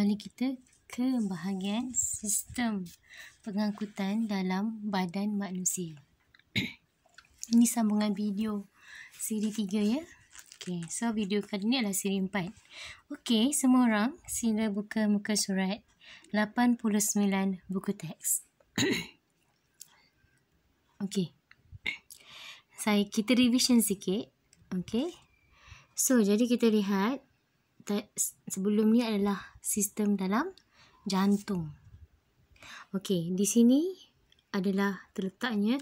kembali kita ke bahagian sistem pengangkutan dalam badan manusia. Ini sambungan video siri 3 ya. Okey, so video kali ni adalah siri 4. Okey, semua orang sila buka muka surat 89 buku teks. Okey. Kita revision sikit. Okey. So, jadi kita lihat sebelum ni adalah sistem dalam jantung. Okey, di sini adalah terletaknya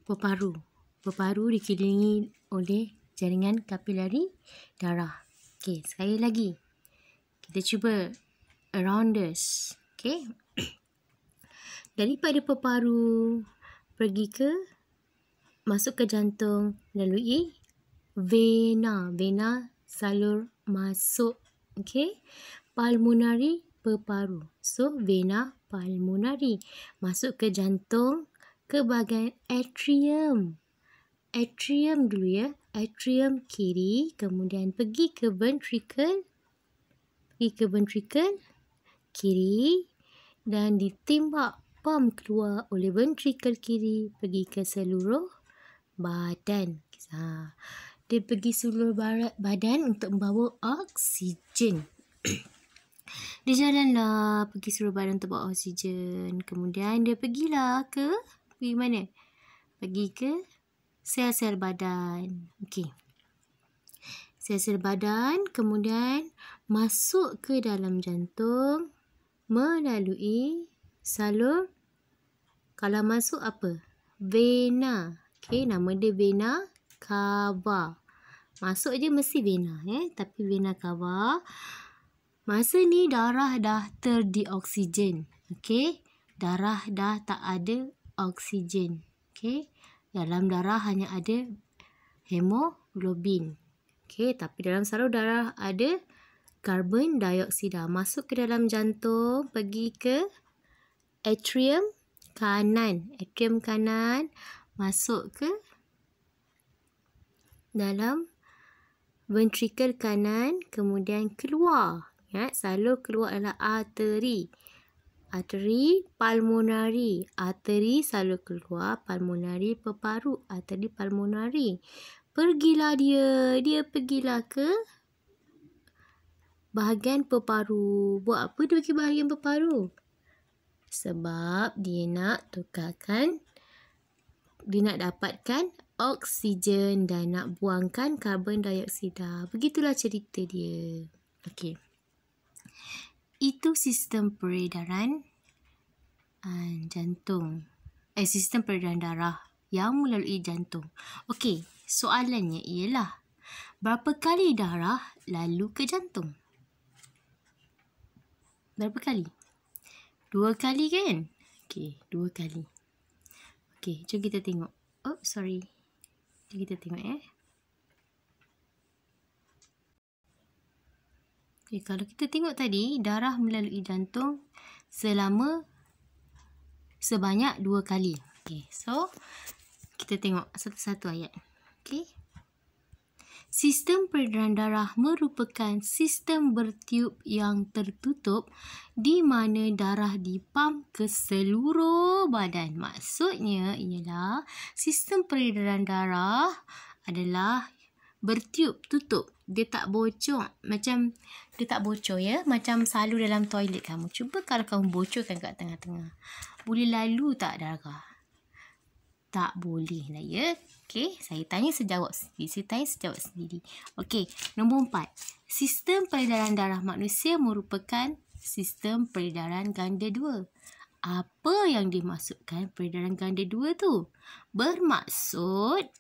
peparu. Peparu dikelilingi oleh jaringan kapilari darah. Okey, sekali lagi. Kita cuba around this. Okey. Daripada peparu masuk ke jantung melalui vena. Vena salur masuk. Okey. Pulmonary peparu. So, vena pulmonary. Masuk ke jantung ke bahagian atrium. Atrium dulu ya. Atrium kiri. Kemudian pergi ke ventricle. Kiri. Dan ditimbak pam keluar oleh ventricle kiri. Pergi ke seluruh badan. Dia pergi seluruh badan untuk membawa oksigen. Dia jalanlah pergi seluruh badan untuk bawa oksigen. Kemudian dia pergi mana? Pergi ke sel-sel badan. Okey. Sel-sel badan kemudian masuk ke dalam jantung melalui salur. Kalau masuk apa? Vena. Okey, nama dia vena cava. Masuk je mesti vena tapi vena cava. Masa ni darah dah terdioksigen. Okey, darah dah tak ada oksigen. Okey, dalam darah hanya ada hemoglobin. Okey, tapi dalam salur darah ada karbon dioksida. Masuk ke dalam jantung, pergi ke atrium kanan. Atrium kanan masuk ke dalam ventricle kanan, kemudian keluar. Salur keluar adalah arteri. Arteri pulmonary. Arteri salur keluar, pulmonary peparu. Arteri pulmonary. Pergilah dia pergilah ke bahagian peparu. Buat apa dia pergi bahagian peparu? Sebab dia nak dapatkan oksigen dan nak buangkan karbon dioksida. Begitulah cerita dia. Okey. Itu sistem peredaran jantung. Sistem peredaran darah yang melalui jantung. Okey, soalannya ialah berapa kali darah lalu ke jantung? Berapa kali? 2 kali kan? Okey, 2 kali. Okey, jom kita tengok. Oh, sorry. Jom kita tengok Okay, kalau kita tengok tadi, darah melalui jantung sebanyak 2 kali. Okay, so kita tengok satu-satu ayat. Okay. Sistem peredaran darah merupakan sistem bertiup yang tertutup di mana darah dipam ke seluruh badan. Maksudnya ialah sistem peredaran darah adalah bertiup, tutup. Dia tak bocor. Macam salur dalam toilet kamu. Cuba kalau kamu bocorkan kat tengah-tengah. Boleh lalu tak darah? Tak boleh lah ya. Okey, saya tanya sejawab sendiri. Okey, nombor 4. Sistem peredaran darah manusia merupakan sistem peredaran ganda 2. Apa yang dimaksudkan peredaran ganda 2 tu? Bermaksud,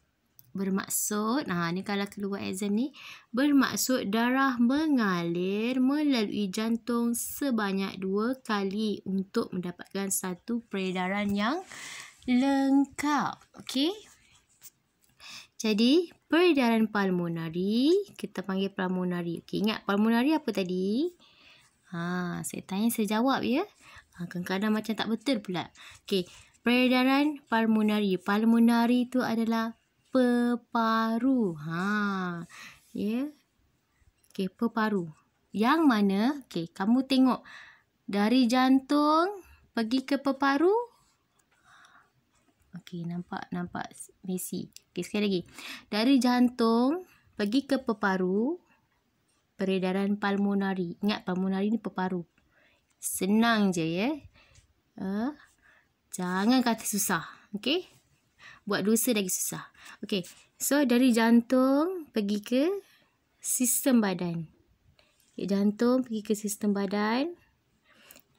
ni kalau keluar exam ni, bermaksud darah mengalir melalui jantung sebanyak 2 kali untuk mendapatkan satu peredaran yang lengkap. Okey. Jadi, peredaran pulmonary, kita panggil pulmonary. Okey, ingat pulmonary apa tadi? Saya tanya sejawab ya. Kadang-kadang macam tak betul pula. Okey, peredaran pulmonary. Pulmonary tu adalah peparu. Ya. Okey, peparu. Yang mana, okey, kamu tengok dari jantung pergi ke peparu. Okey, nampak messy. Okey, sekali lagi. Dari jantung pergi ke peparu, peredaran pulmonari. Ingat, pulmonari ni peparu. Senang je ya. Jangan kata susah. Okey? Buat dosa lagi susah. Okey. So, dari jantung pergi ke sistem badan. Okay, jantung pergi ke sistem badan.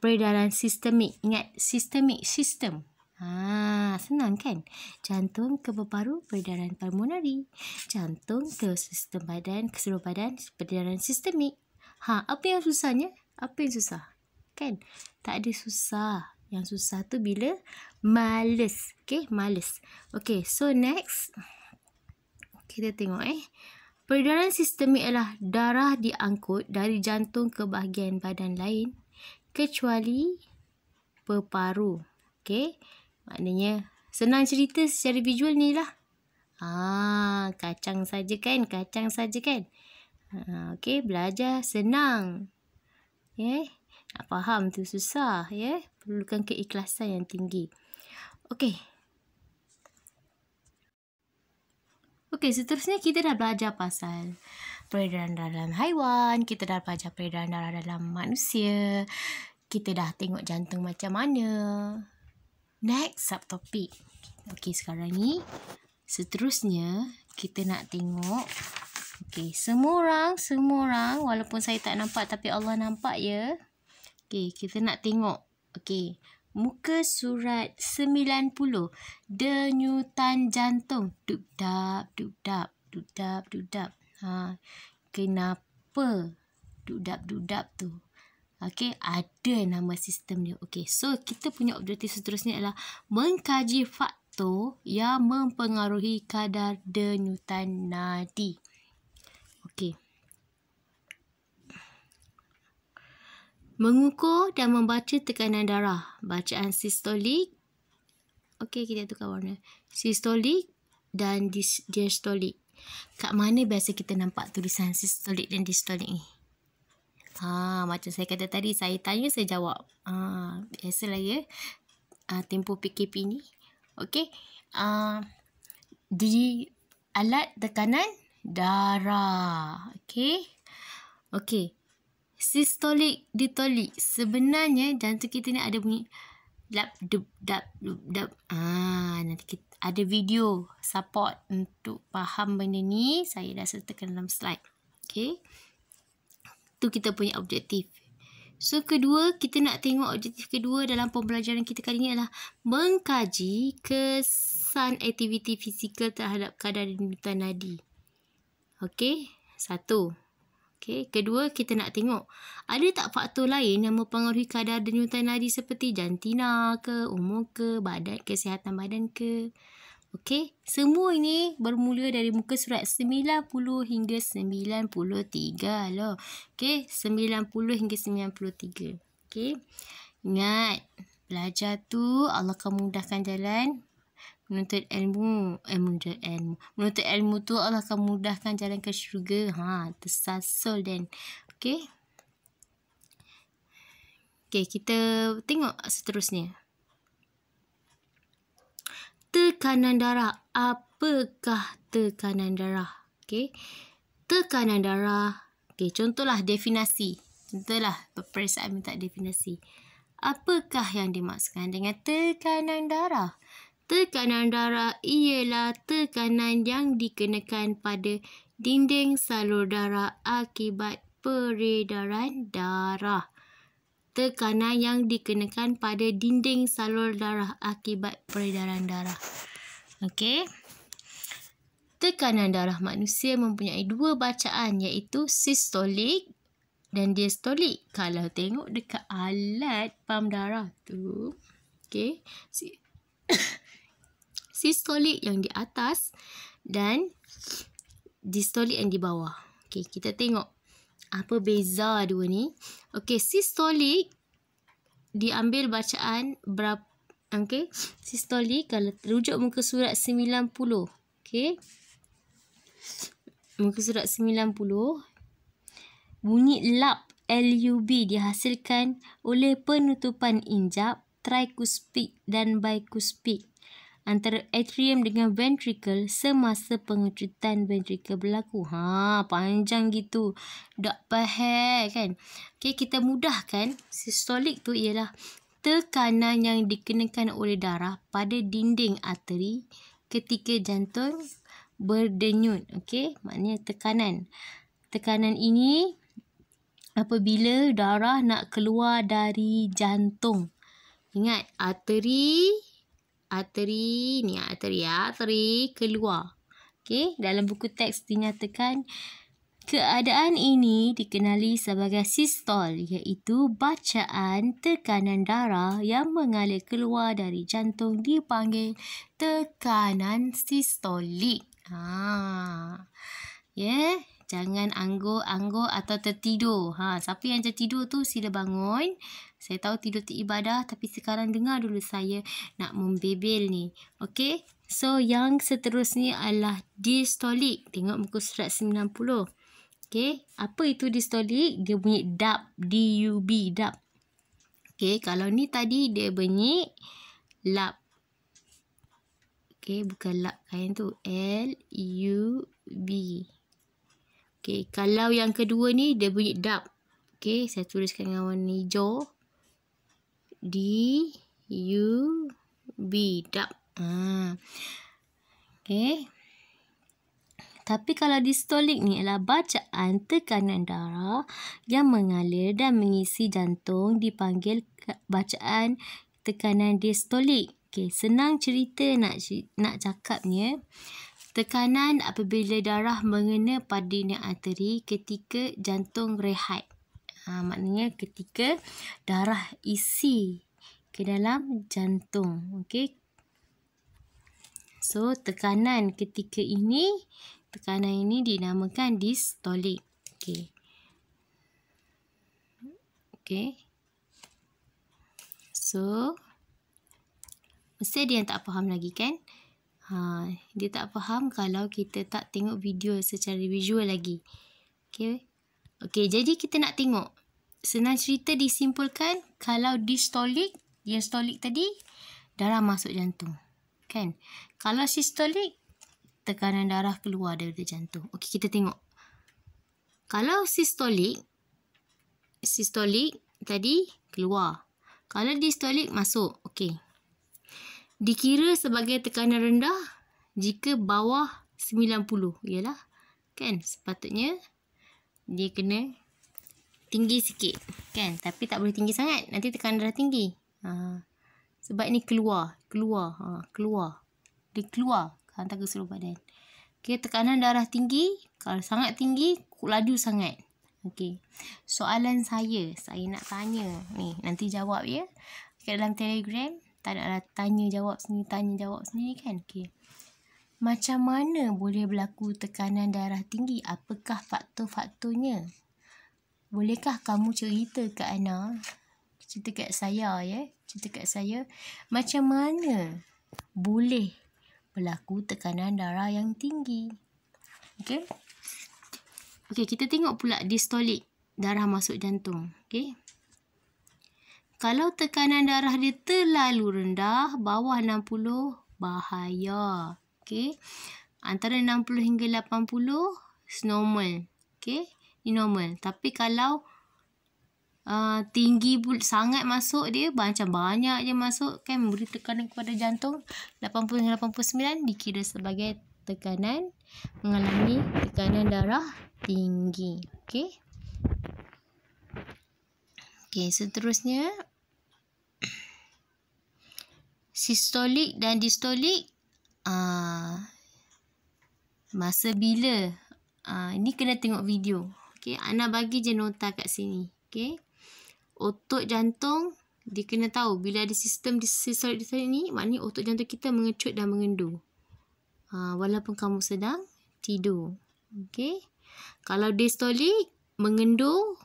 Peredaran sistemik. Ingat, sistemik, sistem. Senang kan? Jantung ke peparu, peredaran pulmonari. Jantung ke sistem badan, ke seluruh badan, peredaran sistemik. Apa yang susahnya? Apa yang susah? Kan? Tak ada susah. Yang susah tu bila males. Okay, males. Okay, so next. Kita tengok peredaran sistemik adalah darah diangkut dari jantung ke bahagian badan lain kecuali peparu. Okay, maknanya senang cerita secara visual ni lah. Kacang saja kan? Kacang saja kan? Okay, belajar senang. Nak faham tu susah. Perlukan keikhlasan yang tinggi. Okay. Okey, seterusnya kita dah belajar pasal peredaran darah dalam haiwan, kita dah belajar peredaran darah dalam manusia, kita dah tengok jantung macam mana. Next subtopik. Okey, sekarang ni seterusnya kita nak tengok. Okey, semua orang walaupun saya tak nampak tapi Allah nampak ya. Okey, kita nak tengok. Okey, muka surat 90. Denyutan jantung. Duk-dap, duk-dap, duk-dap, duk-dap. Kenapa duk-dap tu? Okey, ada nama sistem dia. Okey, so kita punya objektif seterusnya adalah mengkaji faktor yang mempengaruhi kadar denyutan nadi. Okey. Mengukur dan membaca tekanan darah. Bacaan sistolik. Okey, kita tukar warna. Sistolik dan diastolik. Kat mana biasa kita nampak tulisan sistolik dan diastolik ni? Macam saya kata tadi, saya tanya, saya jawab. Biasalah ya. Tempoh PKP ni. Okey. Di alat tekanan darah. Okey. Okey. Sistolik, distolik. Sebenarnya jantung kita ni ada bunyi lap dup dap dup dap. Nanti kita ada video support untuk faham benda ni. Saya dah sertakan dalam slide. Okey. Tu kita punya objektif. So kedua, kita nak tengok objektif kedua dalam pembelajaran kita kali ni adalah mengkaji kesan aktiviti fizikal terhadap kadar denyutan nadi. Okey. Satu. Okey, kedua kita nak tengok ada tak faktor lain yang mempengaruhi kadar denyutan nadi seperti jantina ke, umur ke, kesihatan badan ke. Okey, semua ini bermula dari muka surat 90 hingga 93 loh. Okey, 90 hingga 93. Okey. Ingat, belajar tu Allah akan mudahkan jalan. Menuntut ilmu tu Allah akan mudahkan jalan ke syurga. Tersasul dan. Okey. Okey, kita tengok seterusnya. Tekanan darah. Apakah tekanan darah? Okey. Tekanan darah. Okey, contohlah definisi. Contohlah peperiksaan minta definisi. Apakah yang dimaksudkan dengan tekanan darah? Tekanan darah ialah tekanan yang dikenakan pada dinding salur darah akibat peredaran darah. Tekanan yang dikenakan pada dinding salur darah akibat peredaran darah. Okey. Tekanan darah manusia mempunyai dua bacaan iaitu sistolik dan diastolik. Kalau tengok dekat alat pam darah tu, okey. Sistolik yang di atas dan distolik yang di bawah. Okey, kita tengok apa beza dua ni. Okey, sistolik diambil bacaan berapa? Okey, sistolik kalau rujuk muka surat 90. Okey. Muka surat 90 bunyi lap LUB dihasilkan oleh penutupan injap, trikuspid dan bikuspid antara atrium dengan ventricle semasa pengecutan ventricle berlaku. Panjang gitu. Tak faham kan? Okey, kita mudahkan. Sistolik tu ialah tekanan yang dikenakan oleh darah pada dinding arteri ketika jantung berdenyut. Okey, maknanya tekanan. Tekanan ini apabila darah nak keluar dari jantung. Ingat, arteri keluar. Okey, dalam buku teks dinyatakan keadaan ini dikenali sebagai sistol, iaitu bacaan tekanan darah yang mengalir keluar dari jantung dipanggil tekanan sistolik. Jangan anggur-anggur atau tertidur. Siapa yang tertidur tu sila bangun. Saya tahu tidur tu ibadah, tapi sekarang dengar dulu saya nak membebel ni. Okey? So, yang seterusnya adalah distolik. Tengok muka surat 90. Okey? Apa itu distolik? Dia bunyi dub. D-U-B, dub. Okey, kalau ni tadi dia bunyi lap. Okey, bukan lap kain tu. L-U-B. Okey, kalau yang kedua ni dia bunyi dub. Okey, saya tuliskan dengan warna hijau. D-U-B, dub. Okey. Tapi kalau distolik ni adalah bacaan tekanan darah yang mengalir dan mengisi jantung dipanggil bacaan tekanan distolik. Okey, senang cerita nak cakapnya. Tekanan apabila darah mengena pada dinding arteri ketika jantung rehat. Maknanya ketika darah isi ke dalam jantung. Okey. So, tekanan ketika ini, dinamakan distolik. Okey. Okey. So, mesti ada yang tak faham lagi kan? Dia tak faham kalau kita tak tengok video secara visual lagi. Okey. Okey, jadi kita nak tengok. Senang cerita disimpulkan, kalau distolik, diastolik tadi, darah masuk jantung. Kan? Kalau sistolik, tekanan darah keluar daripada jantung. Okey, kita tengok. Kalau sistolik tadi keluar. Kalau distolik masuk. Okey. Dikira sebagai tekanan rendah jika bawah 90. Yalah. Kan? Sepatutnya dia kena tinggi sikit. Kan? Tapi tak boleh tinggi sangat. Nanti tekanan darah tinggi. Sebab ni keluar. Dia keluar hantar ke seluruh badan. Okey, tekanan darah tinggi. Kalau sangat tinggi, laju sangat. Okey. Soalan saya nak tanya. Ni, nanti jawab ya. Kat dalam Telegram, tak naklah tanya jawab sini kan. Okey. Macam mana boleh berlaku tekanan darah tinggi? Apakah faktor-faktornya? Bolehkah kamu cerita kat Ana? Cerita kat saya ya. Macam mana boleh berlaku tekanan darah yang tinggi? Okey. Okey, kita tengok pula distolik, darah masuk jantung. Okey. Kalau tekanan darah dia terlalu rendah, bawah 60, bahaya. Okey. Antara 60 hingga 80 normal. Okey. Ini normal. Tapi kalau tinggi sangat masuk dia, macam banyak je masuk kan, memberi tekanan kepada jantung, 80 hingga 89 dikira sebagai tekanan, mengalami tekanan darah tinggi. Okey. Okey, seterusnya sistolik dan distolik. Masa bila? Ini kena tengok video. Okey, Ana bagi je nota kat sini. Okey. Otot jantung, dia kena tahu bila ada sistem sistolik ni, maknanya otot jantung kita mengecut dan mengendur. Walaupun kamu sedang tidur. Okey. Kalau distolik, mengendur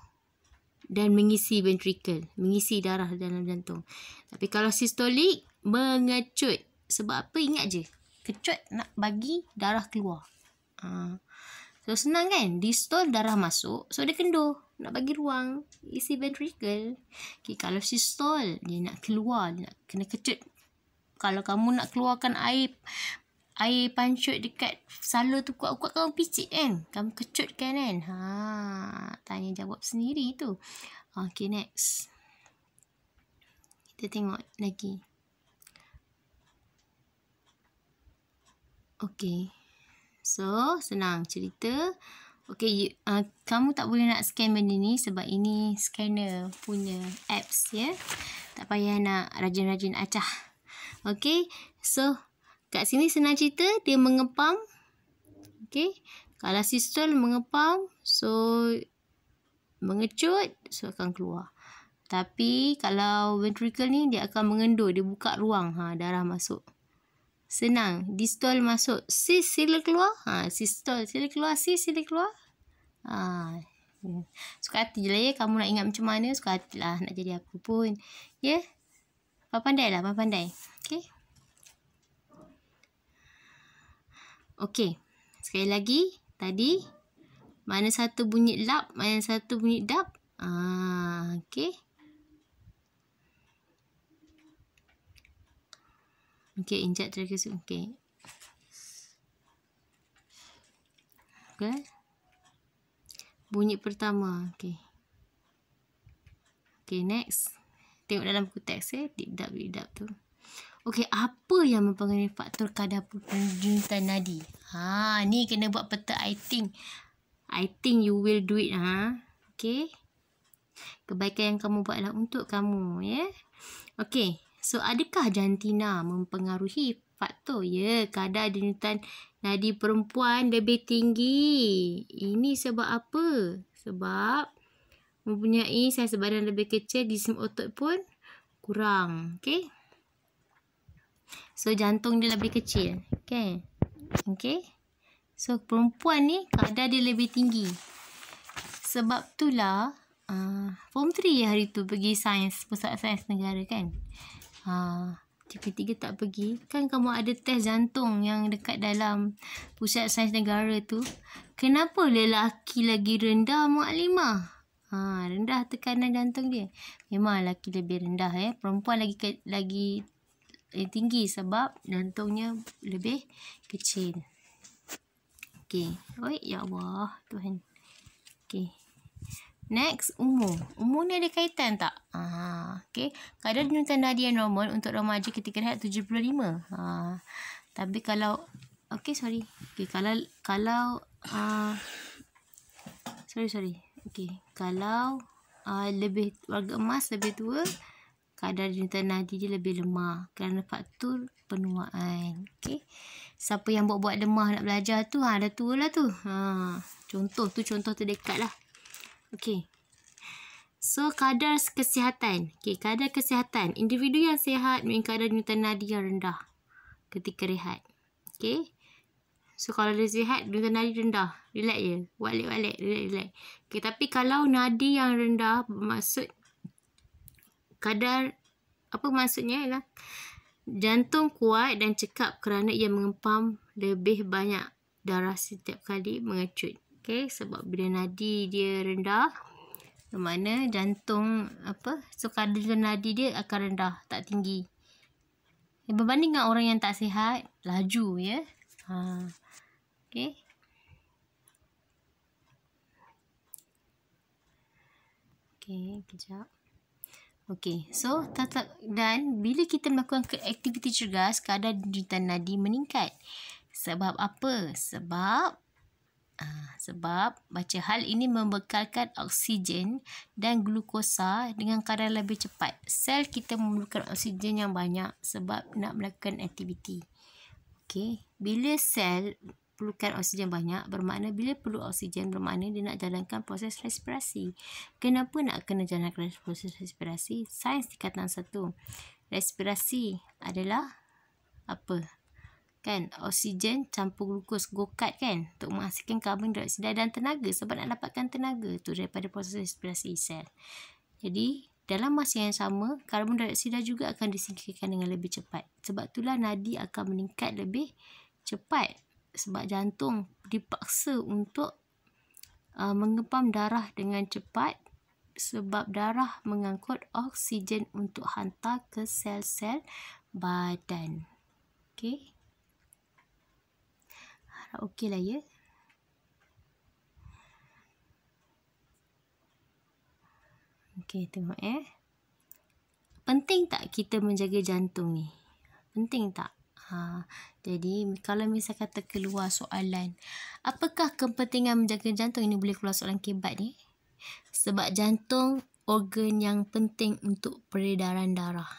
dan mengisi ventricle, mengisi darah dalam jantung. Tapi kalau sistolik, mengecut. Sebab apa? Ingat je. Kecut nak bagi darah keluar. So senang kan? Diastole darah masuk, so dia kendur, nak bagi ruang isi ventricle. Okay, kalau systole dia nak keluar, dia nak kena kecut. Kalau kamu nak keluarkan air pancut dekat salur tu kuat-kuat, kamu picit kan, kamu kecutkan kan. Tanya jawab sendiri tu. Okay, next. Kita tengok lagi. Okay, so senang cerita. Okay, kamu tak boleh nak scan benda ni sebab ini scanner punya apps ya. Tak payah nak rajin-rajin acah. Okay, so kat sini senang cerita, dia mengepam. Okay, kalau sistole mengepam, so mengecut, so akan keluar. Tapi kalau ventricle ni dia akan mengendur, dia buka ruang, darah masuk. Senang, diastole masuk, sis sila keluar, sistole sila keluar, sis sila keluar. Suka hati je lah ya, kamu nak ingat macam mana, suka hati lah nak jadi apa pun. Ya, pandai lah, pandai. Okay. Okay, sekali lagi, tadi mana satu bunyi lap, mana satu bunyi dap. Okay. Okay, injak terkesut. Okay. Okay. Bunyi pertama. Okay. Okay, next. Tengok dalam buku teks ya. Dip-dap tu. Okay, apa yang mempengaruhi faktor kadar penjunutan nadi? Ni kena buat peta I think. I think you will do it. Okay. Kebaikan yang kamu buatlah untuk kamu. Ya. Okay. So, adakah jantina mempengaruhi faktor? Ya, kadar denyutan nadi perempuan lebih tinggi. Ini sebab apa? Sebab mempunyai saiz badan lebih kecil, sistem otot pun kurang. Okay. So, jantung dia lebih kecil. Okay. Okay. So, perempuan ni kadar dia lebih tinggi. Sebab itulah Form 3 hari tu pergi sains, pusat sains negara kan. CP3 tak pergi. Kan kamu ada test jantung yang dekat dalam pusat sains negara tu. Kenapa lelaki lagi rendah, Muklimah? Rendah tekanan jantung dia. Memang lelaki lebih rendah ya. Perempuan lagi tinggi sebab jantungnya lebih kecil. Okey. Oi, ya Allah, Tuhan. Okey. Next, umur. Umur ni ada kaitan tak? Okey. Kadar denyutan nadi yang normal untuk remaja ketika rehat 75. Tapi kalau okey, sorry. Okey, kalau sorry. Okey, kalau lebih warga emas lebih tua, kadar denyutan nadi dia lebih lemah kerana faktor penuaan. Okey. Siapa yang buat lemah nak belajar tu, dah tua lah tu. Contoh terdekat lah. Okey. So, kadar kesihatan. Okey, kadar kesihatan. Individu yang sihat mempunyai kadar denyutan nadi yang rendah ketika rehat. Okey. So, kalau dia sihat, denyutan nadi rendah. Relax je. Walik. Relax. Okey, tapi kalau nadi yang rendah, bermaksud kadar, apa maksudnya ialah jantung kuat dan cekap kerana ia mengempam lebih banyak darah setiap kali mengecut. Okey, sebab bila nadi dia rendah, bermakna jantung so kadar nadi dia akan rendah, tak tinggi. Berbanding dengan orang yang tak sihat, laju ya. Okey. Okey, kejap. Okey, so dan bila kita melakukan aktiviti cergas, kadar denyutan nadi meningkat. Sebab apa? Sebab baca hal ini membekalkan oksigen dan glukosa dengan kadar lebih cepat. Sel kita memerlukan oksigen yang banyak sebab nak melakukan aktiviti. Okey, bila sel perlukan oksigen banyak, bermakna bila perlu oksigen, bermakna dia nak jalankan proses respirasi. Kenapa nak kena jalankan proses respirasi? Sains tingkatan 1. Respirasi adalah apa? Kan, oksigen campur glukos, GOKAD kan, untuk menghasilkan karbon dioksida dan tenaga, sebab nak dapatkan tenaga tu daripada proses respirasi sel. Jadi, dalam masa yang sama, karbon dioksida juga akan disingkirkan dengan lebih cepat. Sebab itulah nadi akan meningkat lebih cepat. Sebab jantung dipaksa untuk mengepam darah dengan cepat sebab darah mengangkut oksigen untuk hantar ke sel-sel badan. Okey. Harap okey lah ya. Okey, tengok penting tak kita menjaga jantung ni? Penting tak? Jadi kalau misal kata keluar soalan, apakah kepentingan menjaga jantung? Ini boleh keluar soalan kebat ni. Sebab jantung organ yang penting untuk peredaran darah.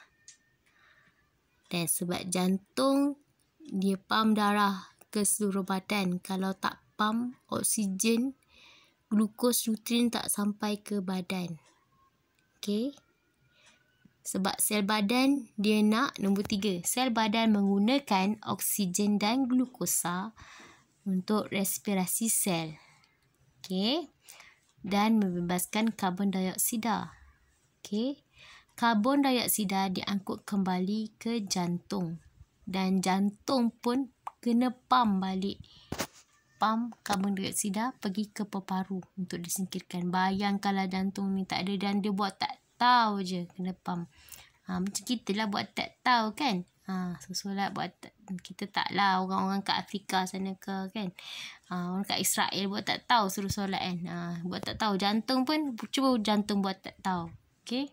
Dan sebab jantung dia pam darah ke seluruh badan. Kalau tak pam, oksigen, glukos, nutrien tak sampai ke badan. Okey. Sebab sel badan dia nak, nombor 3, sel badan menggunakan oksigen dan glukosa untuk respirasi sel. Okey. Dan membebaskan karbon dioksida. Okey. Karbon dioksida diangkut kembali ke jantung. Dan jantung pun kena pam balik. Pam karbon dioksida pergi ke paru untuk disingkirkan. Bayangkanlah jantung ni tak ada dan dia buat tak tahu je kena pam. Macam kita lah buat tak tahu kan. Solat buat kita tak lah, orang-orang kat Afrika sana ke kan. Orang kat Israel buat tak tahu suruh solat kan. Buat tak tahu. Jantung pun cuba jantung buat tak tahu. Okey.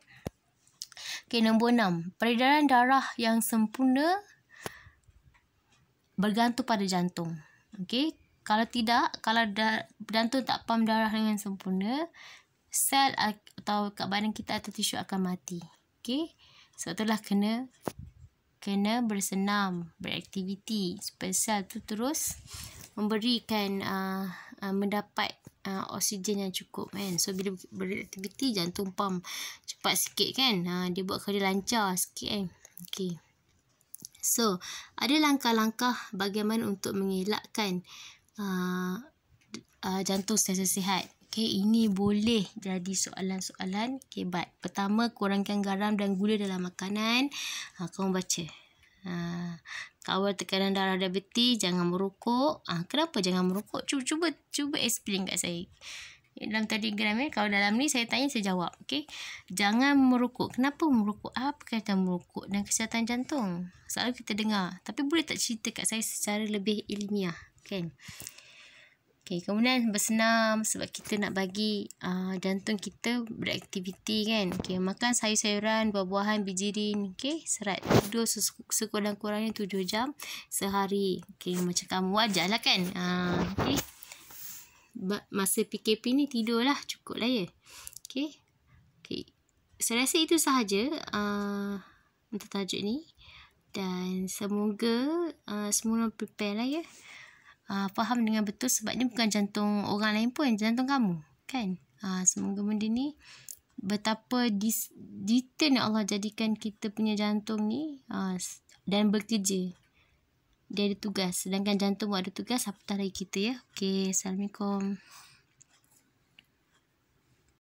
Okey, nombor 6. Peredaran darah yang sempurna bergantung pada jantung. Okey. Kalau tidak, kalau jantung tak pam darah dengan sempurna, sel atau kat badan kita atau tisu akan mati. Okey. Sebab itulah kena bersenam, beraktiviti supaya sel tu terus memberikan mendapat oksigen yang cukup kan. So bila beraktiviti jantung pam cepat sikit kan. Dia buat kerja lancar sikit kan. Okey. So ada langkah-langkah bagaimana untuk mengelakkan jantung sentiasa sihat. Okey, ini boleh jadi soalan-soalan kebat. Pertama, kurangkan garam dan gula dalam makanan. Kamu baca. Kawal tekanan darah diabetes, jangan merokok. Kenapa jangan merokok? Cuba explain kat saya. Dalam Telegram kalau dalam ni saya tanya saya jawab. Okey. Jangan merokok. Kenapa merokok? Apa kaitan merokok dan kesihatan jantung? Selalu kita dengar. Tapi boleh tak cerita kat saya secara lebih ilmiah, kan? Okey, kemudian bersenam sebab kita nak bagi jantung kita beraktiviti kan. Okey, makan sayur-sayuran, buah-buahan, bijirin, okey, serat. Tidur sekurang-kurangnya 7 jam sehari. Okey, macam kamu wajarlah kan. Okey. Masa PKP ni tidurlah, cukup lah ya. Okey. Okey. Saya rasa itu sahaja untuk tajuk ni dan semoga semua prepare lah ya. Faham dengan betul sebab ni bukan jantung orang lain pun, jantung kamu kan. Semoga benda ni betapa detail Allah jadikan kita punya jantung ni dan bekerja. Dia ada tugas, sedangkan jantung ada tugas apatah lagi kita ya. Okey, Assalamualaikum.